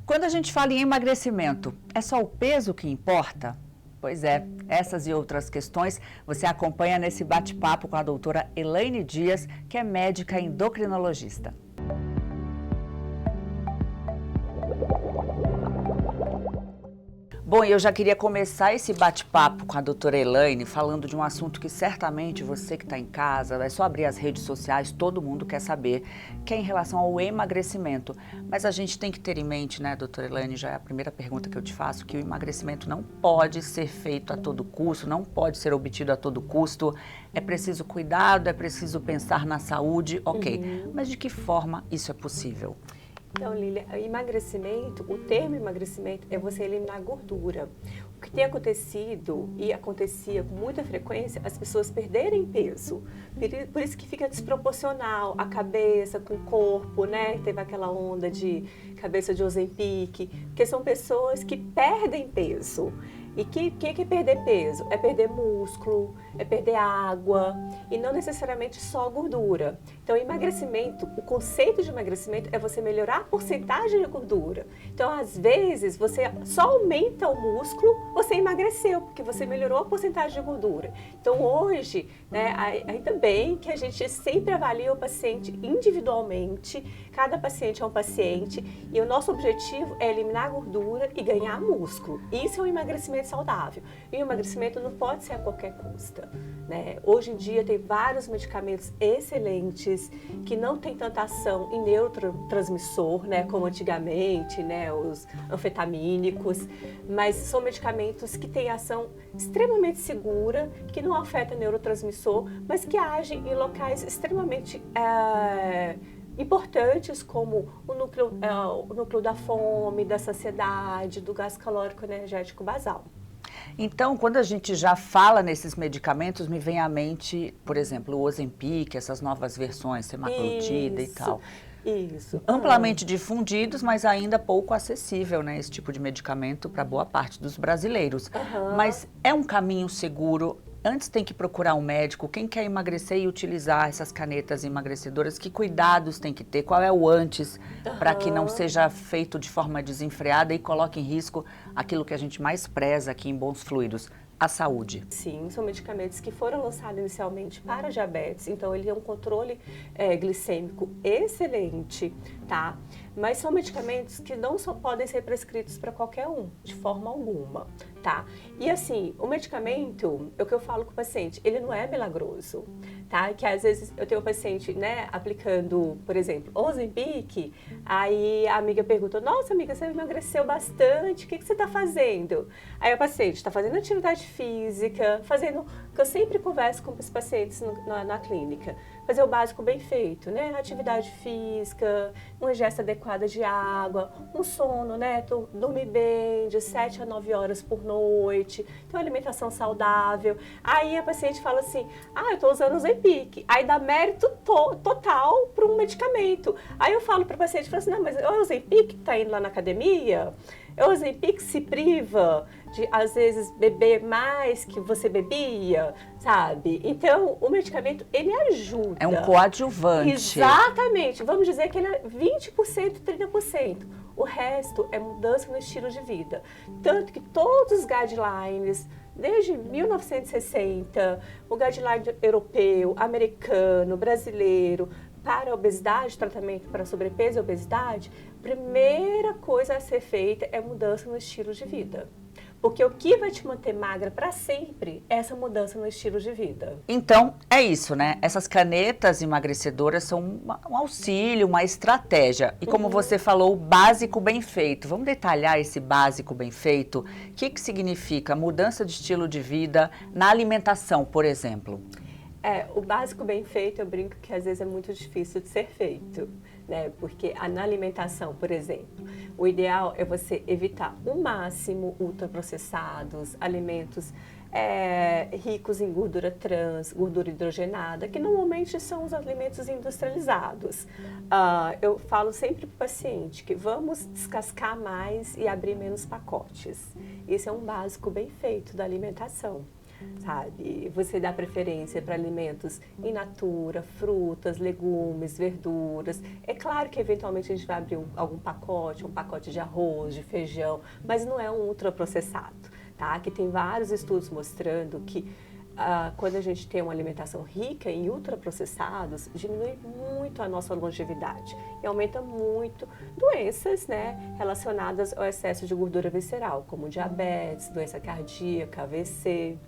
Quando a gente fala em emagrecimento, é só o peso que importa? Pois é, essas e outras questões você acompanha nesse bate-papo com a doutora Elaine Dias, que é médica endocrinologista. Bom, eu já queria começar esse bate-papo com a doutora Elaine falando de um assunto que certamente você que está em casa, é só abrir as redes sociais, todo mundo quer saber, que é em relação ao emagrecimento. Mas a gente tem que ter em mente, né, doutora Elaine, já é a primeira pergunta que eu te faço, que o emagrecimento não pode ser feito a todo custo, não pode ser obtido a todo custo. É preciso cuidado, é preciso pensar na saúde, ok. Mas de que forma isso é possível? Então, Lília, emagrecimento, o termo emagrecimento é você eliminar gordura. O que tem acontecido e acontecia com muita frequência, as pessoas perderem peso. Por isso que fica desproporcional a cabeça com o corpo, né? Teve aquela onda de cabeça de Ozempic, porque são pessoas que perdem peso. E o que é perder peso? É perder músculo, é perder água e não necessariamente só gordura. Então, emagrecimento, o conceito de emagrecimento é você melhorar a porcentagem de gordura. Então, às vezes, você só aumenta o músculo, você emagreceu, porque você melhorou a porcentagem de gordura. Então, hoje, né, ainda bem que a gente sempre avalia o paciente individualmente, cada paciente é um paciente, e o nosso objetivo é eliminar a gordura e ganhar músculo. Isso é um emagrecimento saudável. E o emagrecimento não pode ser a qualquer custa, né? Hoje em dia tem vários medicamentos excelentes que não têm tanta ação em neurotransmissor, né, como antigamente, né, os anfetamínicos, mas são medicamentos que têm ação extremamente segura, que não afetam neurotransmissor, mas que agem em locais extremamente importantes, como o núcleo da fome, da saciedade, do gás calórico energético basal. Então, quando a gente já fala nesses medicamentos, me vem à mente, por exemplo, o Ozempic, essas novas versões, semaglutida e tal. Isso. Amplamente difundidos, mas ainda pouco acessível, né, esse tipo de medicamento para boa parte dos brasileiros. Mas é um caminho seguro? Antes tem que procurar um médico, quem quer emagrecer e utilizar essas canetas emagrecedoras, que cuidados tem que ter? Qual é o antes para que não seja feito de forma desenfreada e coloque em risco aquilo que a gente mais preza aqui em Bons Fluidos, a saúde? Sim, são medicamentos que foram lançados inicialmente para diabetes, então ele tem um controle glicêmico excelente, tá? Mas são medicamentos que não só podem ser prescritos para qualquer um, de forma alguma, tá? E assim, o medicamento, é o que eu falo com o paciente, ele não é milagroso, tá? Que às vezes eu tenho um paciente, né, aplicando, por exemplo, Ozempic, aí a amiga pergunta, nossa amiga, você emagreceu bastante, o que você está fazendo? Aí o paciente está fazendo atividade física, fazendo, que eu sempre converso com os pacientes na clínica, fazer o básico bem feito, né? Atividade física, uma ingesta adequada de água, um sono, né? Dormir bem, de 7 a 9 horas por noite, ter uma alimentação saudável. Aí a paciente fala assim, eu estou usando o Ozempic. Aí dá mérito total para um medicamento. Aí eu falo para o paciente, falo assim, não, mas é o Ozempic que está indo lá na academia? É o Ozempic se priva de, às vezes, beber mais que você bebia, sabe? Então, o medicamento, ele ajuda. É um coadjuvante. Exatamente. Vamos dizer que ele é 20%, 30%. O resto é mudança no estilo de vida. Tanto que todos os guidelines, desde 1960, o guideline europeu, americano, brasileiro, para a obesidade, tratamento para sobrepeso e obesidade, primeira coisa a ser feita é mudança no estilo de vida. Porque o que vai te manter magra para sempre é essa mudança no estilo de vida. Então, é isso, né? Essas canetas emagrecedoras são um auxílio, uma estratégia. E como você falou, o básico bem feito. Vamos detalhar esse básico bem feito? O que significa mudança de estilo de vida na alimentação, por exemplo? O básico bem feito, eu brinco que às vezes é muito difícil de ser feito, né? Porque na alimentação, por exemplo, o ideal é você evitar o máximo ultraprocessados, alimentos ricos em gordura trans, gordura hidrogenada, que normalmente são os alimentos industrializados. Eu falo sempre para o paciente que vamos descascar mais e abrir menos pacotes. Esse é um básico bem feito da alimentação. sabe? Você dá preferência para alimentos in natura, frutas, legumes, verduras. É claro que eventualmente a gente vai abrir algum pacote, um pacote de arroz, de feijão, mas não é um ultraprocessado, tá? Que tem vários estudos mostrando que quando a gente tem uma alimentação rica em ultraprocessados, diminui muito a nossa longevidade e aumenta muito doenças, né, relacionadas ao excesso de gordura visceral, como diabetes, doença cardíaca, AVC,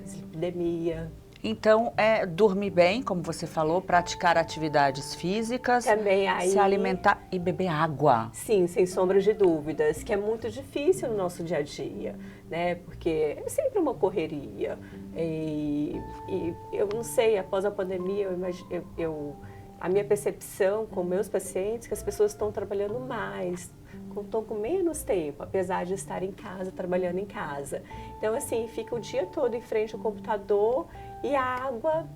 dislipidemia. Então, é dormir bem, como você falou, praticar atividades físicas, Também aí, se alimentar e beber água. Sim, sem sombra de dúvidas, que é muito difícil no nosso dia a dia, né? Porque é sempre uma correria. E eu não sei, após a pandemia, a minha percepção com meus pacientes é que as pessoas estão trabalhando mais, estão com menos tempo, apesar de estar em casa, trabalhando em casa. Então, assim, fica o dia todo em frente ao computador e a água,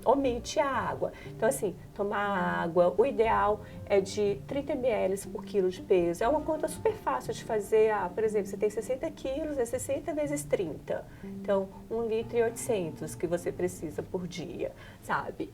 omite a água. Então, assim, tomar água, o ideal é de 30 ml por quilo de peso. É uma conta super fácil de fazer. Por exemplo, você tem 60 quilos, é 60 vezes 30. Então, 1,8 litros que você precisa por dia, sabe?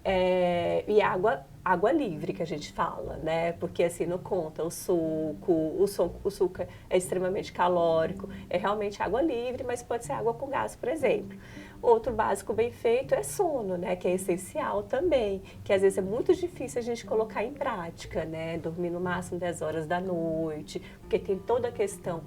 E água livre que a gente fala, né? Porque assim, não conta o suco é extremamente calórico, é realmente água livre, mas pode ser água com gás, por exemplo. Outro básico bem feito é sono, né? Que é essencial também, que às vezes é muito difícil a gente colocar em prática, né? Dormir no máximo 10 horas da noite, porque tem toda a questão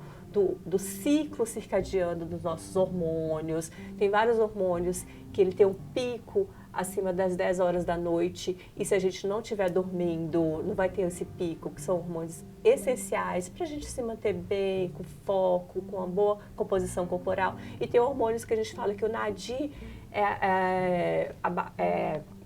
do ciclo circadiano dos nossos hormônios. Tem vários hormônios que ele tem um pico acima das 10 horas da noite, e se a gente não estiver dormindo, não vai ter esse pico, que são hormônios essenciais para a gente se manter bem, com foco, com uma boa composição corporal. E tem hormônios que a gente fala que o NADI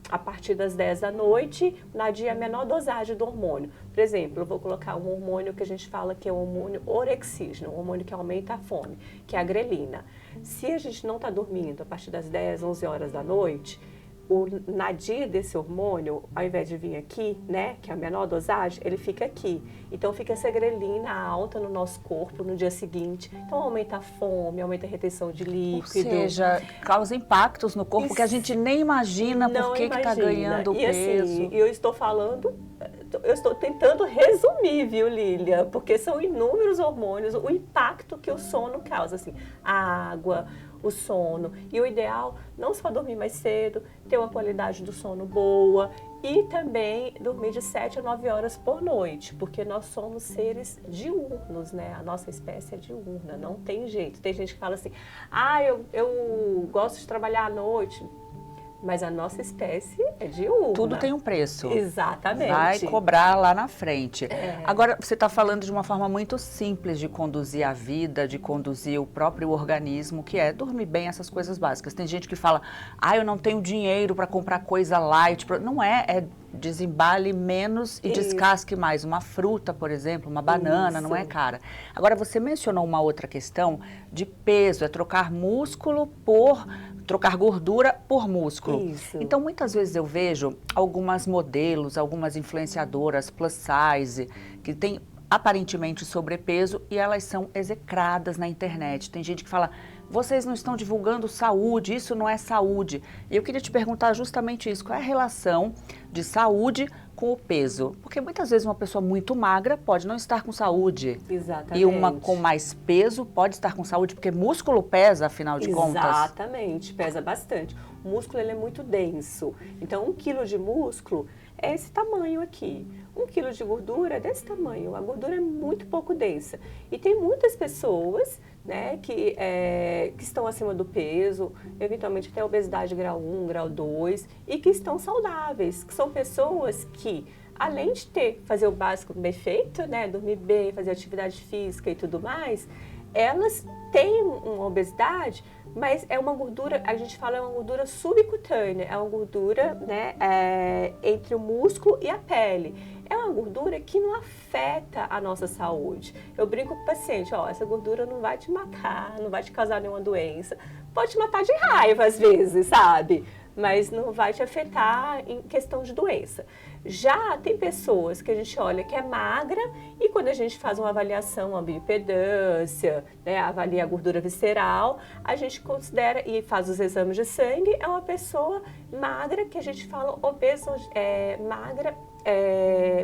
a partir das 10 da noite, o NADI é a menor dosagem do hormônio. Por exemplo, eu vou colocar um hormônio que a gente fala que é o hormônio orexígeno, um hormônio que aumenta a fome, que é a grelina. Se a gente não está dormindo a partir das 10, 11 horas da noite, o nadir desse hormônio, ao invés de vir aqui, né, que é a menor dosagem, ele fica aqui. Então fica essa grelina alta no nosso corpo no dia seguinte. Então aumenta a fome, aumenta a retenção de líquido. Ou seja, causa impactos no corpo que a gente nem imagina por que está ganhando peso. Assim, eu estou tentando resumir, viu, Lília? Porque são inúmeros hormônios, o impacto que o sono causa, assim, a água, o sono. E o ideal, não só dormir mais cedo, ter uma qualidade do sono boa e também dormir de 7 a 9 horas por noite, porque nós somos seres diurnos, né? A nossa espécie é diurna, não tem jeito. Tem gente que fala assim, eu gosto de trabalhar à noite, mas a nossa espécie é diurna. Tudo tem um preço. Exatamente. Vai cobrar lá na frente. Agora, você está falando de uma forma muito simples de conduzir a vida, de conduzir o próprio organismo, que é dormir bem, essas coisas básicas. Tem gente que fala, eu não tenho dinheiro para comprar coisa light. Não é desembale menos e descasque mais. Uma fruta, por exemplo, uma banana, não é cara. Agora, você mencionou uma outra questão de peso, é trocar gordura por músculo. Isso. Então, muitas vezes eu vejo algumas modelos, algumas influenciadoras plus size, que têm aparentemente sobrepeso e elas são execradas na internet. Tem gente que fala, vocês não estão divulgando saúde, isso não é saúde. E eu queria te perguntar justamente isso, qual é a relação de saúde com o peso? Porque muitas vezes uma pessoa muito magra pode não estar com saúde. Exatamente. E uma com mais peso pode estar com saúde, porque músculo pesa, afinal de contas. Exatamente, pesa bastante. O músculo ele é muito denso. Então, 1 quilo de músculo é esse tamanho aqui. 1 quilo de gordura é desse tamanho. A gordura é muito pouco densa. E tem muitas pessoas, né, que estão acima do peso, eventualmente até obesidade grau 1, grau 2, e que estão saudáveis, que são pessoas que, além de fazer o básico bem feito, né, dormir bem, fazer atividade física e tudo mais, elas têm uma obesidade, mas é uma gordura, a gente fala, é uma gordura subcutânea, é uma gordura, né, entre o músculo e a pele. É uma gordura que não afeta a nossa saúde. Eu brinco com o paciente, essa gordura não vai te matar, não vai te causar nenhuma doença. Pode te matar de raiva às vezes, sabe? Mas não vai te afetar em questão de doença. Já tem pessoas que a gente olha que é magra e quando a gente faz uma avaliação, a bioimpedância, né, avalia a gordura visceral, a gente considera e faz os exames de sangue, é uma pessoa magra que a gente fala obeso, magra,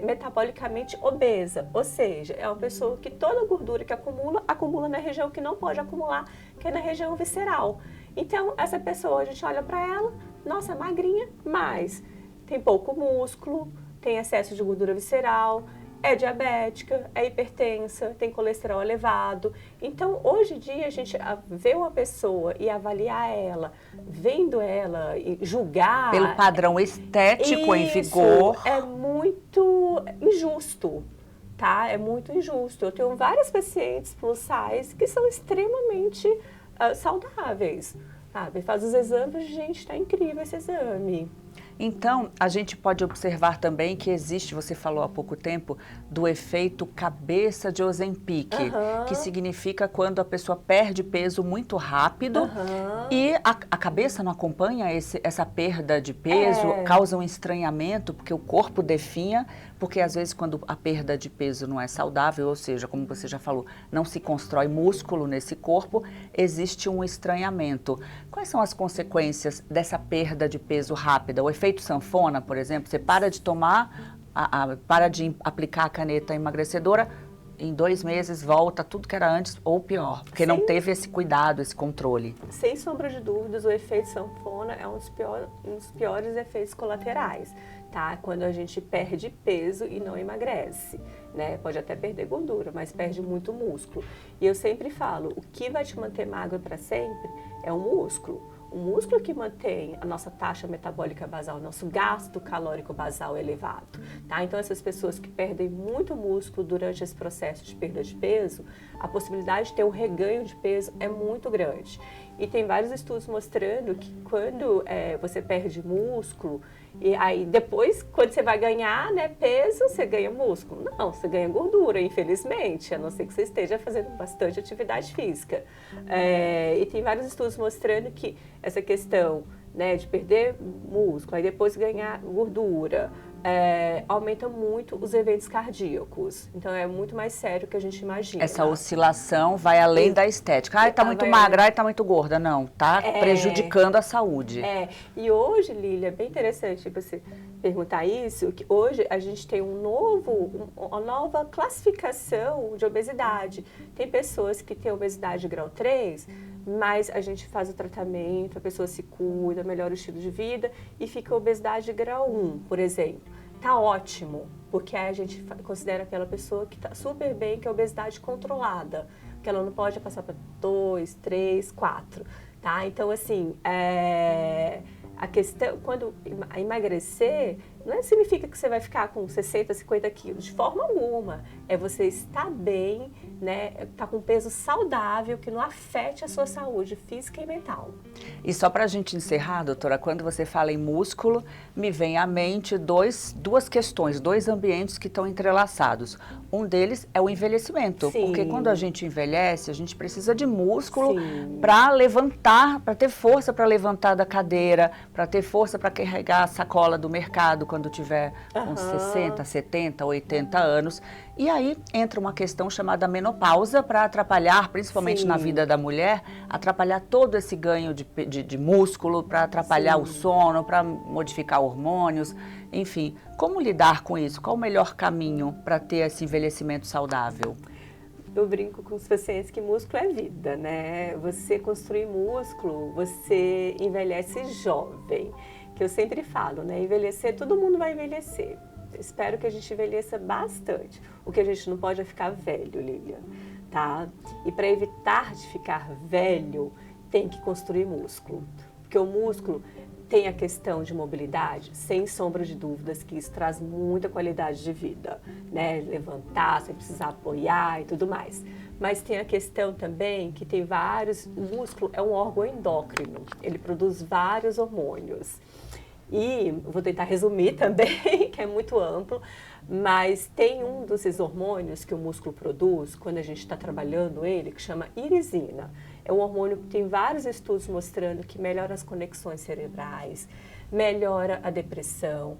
metabolicamente obesa, ou seja, é uma pessoa que toda a gordura que acumula, acumula na região que não pode acumular, que é na região visceral. Então, essa pessoa, a gente olha para ela, nossa, magrinha, mas tem pouco músculo, tem excesso de gordura visceral, é diabética, é hipertensa, tem colesterol elevado. Então, hoje em dia, a gente vê uma pessoa e avaliar ela, vendo ela e julgar... Pelo padrão estético em vigor. É muito injusto, tá? É muito injusto. Eu tenho vários pacientes plus size que são extremamente saudáveis, sabe? Faz os exames, gente, tá incrível esse exame. Então, a gente pode observar também que existe, você falou há pouco tempo, do efeito cabeça de Ozempic, que significa quando a pessoa perde peso muito rápido e a cabeça não acompanha essa perda de peso, causa um estranhamento, porque o corpo definha, porque às vezes quando a perda de peso não é saudável, ou seja, como você já falou, não se constrói músculo nesse corpo, existe um estranhamento. Quais são as consequências dessa perda de peso rápida? O efeito sanfona, por exemplo, você para de tomar, para de aplicar a caneta emagrecedora, em 2 meses volta tudo que era antes ou pior, porque não teve esse cuidado, esse controle. Sem sombra de dúvidas, o efeito sanfona é um dos piores efeitos colaterais, tá? Quando a gente perde peso e não emagrece, né? Pode até perder gordura, mas perde muito músculo. E eu sempre falo, o que vai te manter magro para sempre é o músculo. O músculo que mantém a nossa taxa metabólica basal, o nosso gasto calórico basal elevado, tá? Então, essas pessoas que perdem muito músculo durante esse processo de perda de peso, a possibilidade de ter um reganho de peso é muito grande. E tem vários estudos mostrando que quando você perde músculo, e aí depois, quando você vai ganhar, né, peso, você ganha músculo? Não, você ganha gordura, infelizmente, a não ser que você esteja fazendo bastante atividade física. E tem vários estudos mostrando que essa questão, né, de perder músculo, aí depois ganhar gordura, aumenta muito os eventos cardíacos. Então, é muito mais sério do que a gente imagina. Essa oscilação vai além da estética. Ai, tá muito magra, ai, tá muito gorda. Não, tá prejudicando a saúde. E hoje, Lília, é bem interessante você perguntar isso, que hoje a gente tem uma nova classificação de obesidade. Tem pessoas que têm obesidade grau 3, mas a gente faz o tratamento, a pessoa se cuida, melhora o estilo de vida e fica obesidade grau 1, por exemplo. Tá ótimo, porque aí a gente considera aquela pessoa que tá super bem, que é obesidade controlada, que ela não pode passar para 2, 3, 4, tá? Então, assim, a questão, quando emagrecer, não significa que você vai ficar com 60, 50 quilos, de forma alguma. É você estar bem, né, estar com peso saudável, que não afete a sua saúde física e mental. E só para a gente encerrar, doutora, quando você fala em músculo, me vem à mente duas questões, 2 ambientes que estão entrelaçados. Um deles é o envelhecimento, porque quando a gente envelhece, a gente precisa de músculo para levantar, para ter força para levantar da cadeira, para ter força para carregar a sacola do mercado quando tiver uns 60, 70, 80 anos. E aí entra uma questão chamada menopausa para atrapalhar, principalmente na vida da mulher, atrapalhar todo esse ganho de músculo, para atrapalhar o sono, para modificar hormônios, enfim. Como lidar com isso? Qual o melhor caminho para ter esse envelhecimento saudável? Eu brinco com os pacientes que músculo é vida, né? Você construir músculo, você envelhece jovem. Que eu sempre falo, né? Envelhecer, todo mundo vai envelhecer. Espero que a gente envelheça bastante. O que a gente não pode é ficar velho, Lilian, tá? E para evitar de ficar velho, tem que construir músculo. Porque o músculo tem a questão de mobilidade, sem sombra de dúvidas, que isso traz muita qualidade de vida, né? Levantar, sem precisar apoiar e tudo mais. Mas tem a questão também que tem vários... O músculo é um órgão endócrino, ele produz vários hormônios. E vou tentar resumir também, que é muito amplo, mas tem um desses hormônios que o músculo produz, quando a gente está trabalhando ele, que chama irisina. É um hormônio que tem vários estudos mostrando que melhora as conexões cerebrais, melhora a depressão,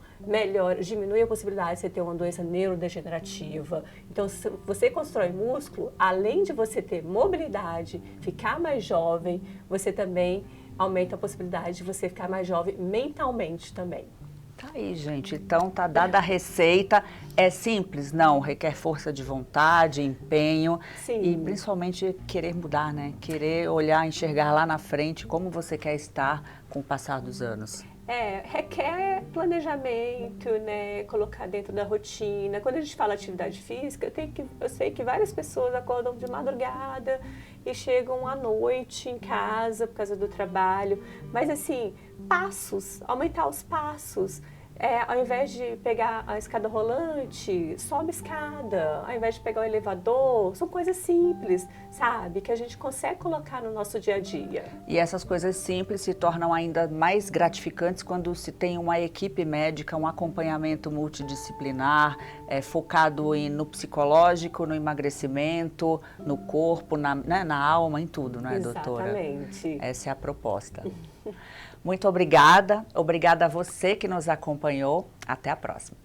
diminui a possibilidade de você ter uma doença neurodegenerativa. Então, se você constrói músculo, além de você ter mobilidade, ficar mais jovem, você também aumenta a possibilidade de você ficar mais jovem mentalmente também. Tá aí, gente. Então, tá dada a receita. É simples? Não. Requer força de vontade, empenho. Sim. E principalmente querer mudar, né? Querer olhar, enxergar lá na frente como você quer estar com o passar dos anos. Requer planejamento, né? Colocar dentro da rotina. Quando a gente fala atividade física, eu sei que várias pessoas acordam de madrugada e chegam à noite em casa por causa do trabalho. Mas assim, passos, aumentar os passos. Ao invés de pegar a escada rolante, sobe a escada. Ao invés de pegar o elevador, são coisas simples, sabe? Que a gente consegue colocar no nosso dia a dia. E essas coisas simples se tornam ainda mais gratificantes quando se tem uma equipe médica, um acompanhamento multidisciplinar, focado no psicológico, no emagrecimento, no corpo, na alma, em tudo, não é, doutora? Exatamente. Essa é a proposta. Muito obrigada. Obrigada a você que nos acompanhou. Até a próxima.